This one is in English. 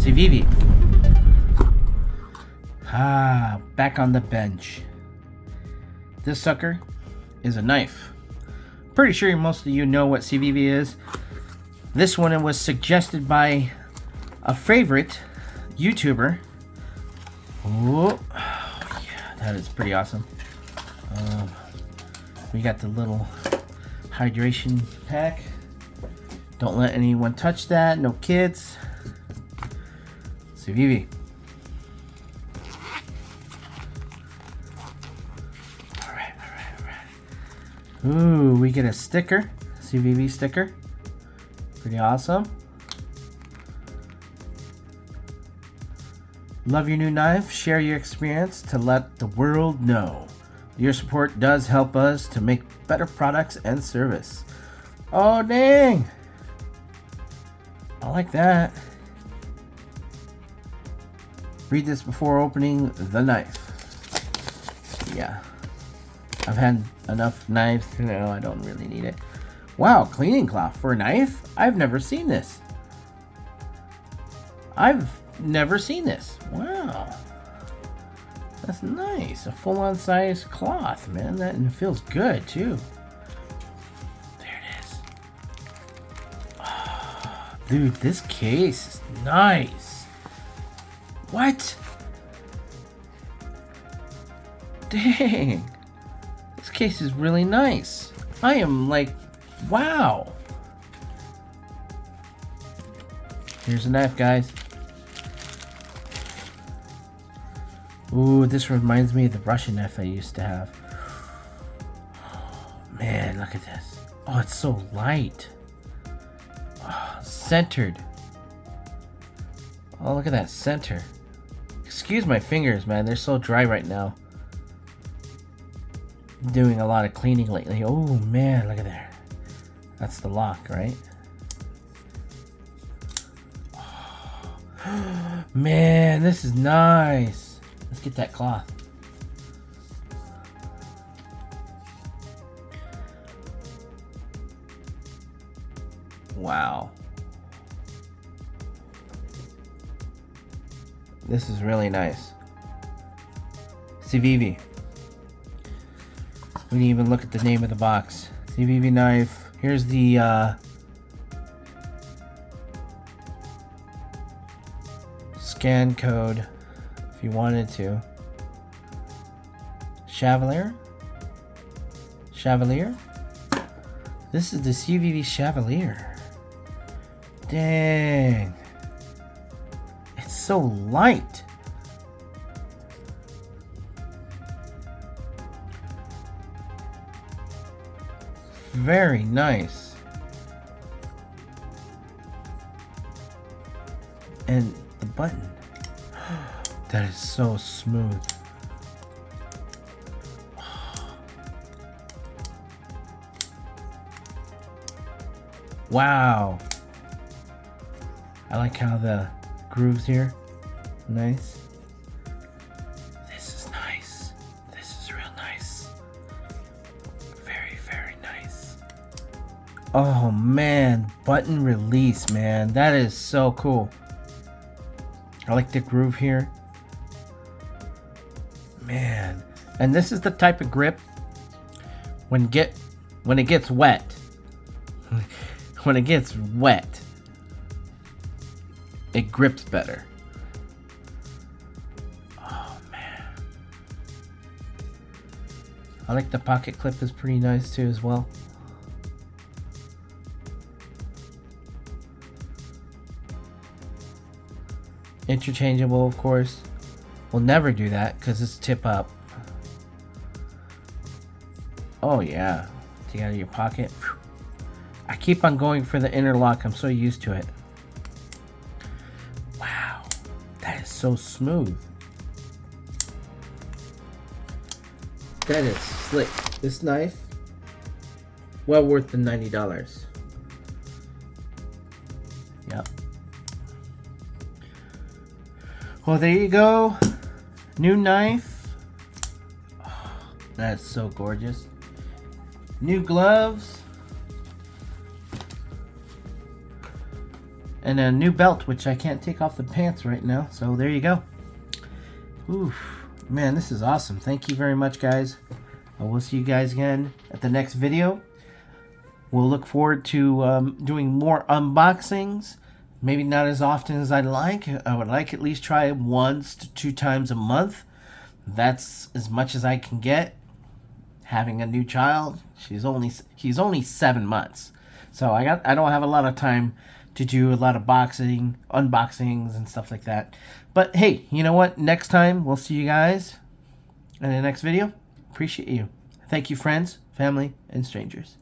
CIVIVI. Back on the bench. This sucker is a knife. Pretty sure most of you know what CIVIVI is. This one was suggested by a favorite YouTuber. Oh, yeah, that is pretty awesome. We got the little hydration pack. Don't let anyone touch that. No kids. CIVIVI. Alright. Ooh, we get a sticker. CIVIVI sticker. Pretty awesome. Love your new knife? Share your experience to let the world know. Your support does help us to make better products and service. Oh, dang! I like that. Read this before opening the knife. Yeah. I've had enough knives to know I don't really need it. Wow, cleaning cloth for a knife? I've never seen this. Wow. That's nice. A full-on size cloth, man. And it feels good, too. There it is. Oh, dude, this case is nice. What? Dang. This case is really nice. I am like, wow. Here's a knife, guys. Ooh, this reminds me of the Russian knife I used to have. Oh, man, look at this. Oh, it's so light. Oh, centered. Oh, look at that center. Excuse my fingers, man. They're so dry right now. I'm doing a lot of cleaning lately. Oh, man, look at there. That's the lock, right? Oh, man, this is nice. Let's get that cloth. Wow. This is really nice. CIVIVI. We didn't even look at the name of the box. CIVIVI knife. Here's the scan code if you wanted to. Chevalier? This is the CIVIVI Chevalier. Dang. It's so light. Very nice. And the button. That is so smooth. Wow. I like how the grooves here. Nice. This is nice. This is real nice. Very, very nice. Oh man, button release, man. That is so cool. I like the groove here. Man. And this is the type of grip when it gets wet. When it gets wet, it grips better. Oh man. I like the pocket clip is pretty nice too as well. Interchangeable, of course. We'll never do that because it's tip up. Oh yeah. Take it out of your pocket. Whew. I keep on going for the interlock. I'm so used to it. Wow. That is so smooth. That is slick. This knife, well worth the $90. Yep. Well, there you go. New knife. Oh, that's so gorgeous. New gloves. And a new belt, which I can't take off the pants right now. So there you go. Oof. Man, this is awesome. Thank you very much, guys. I will see you guys again at the next video. We'll look forward to doing more unboxings. Maybe not as often as I'd like. I would like at least try 1 to 2 times a month. That's as much as I can get. Having a new child, he's only 7 months, so I don't have a lot of time to do a lot of unboxings and stuff like that. But hey, you know what? Next time we'll see you guys in the next video. Appreciate you. Thank you, friends, family, and strangers.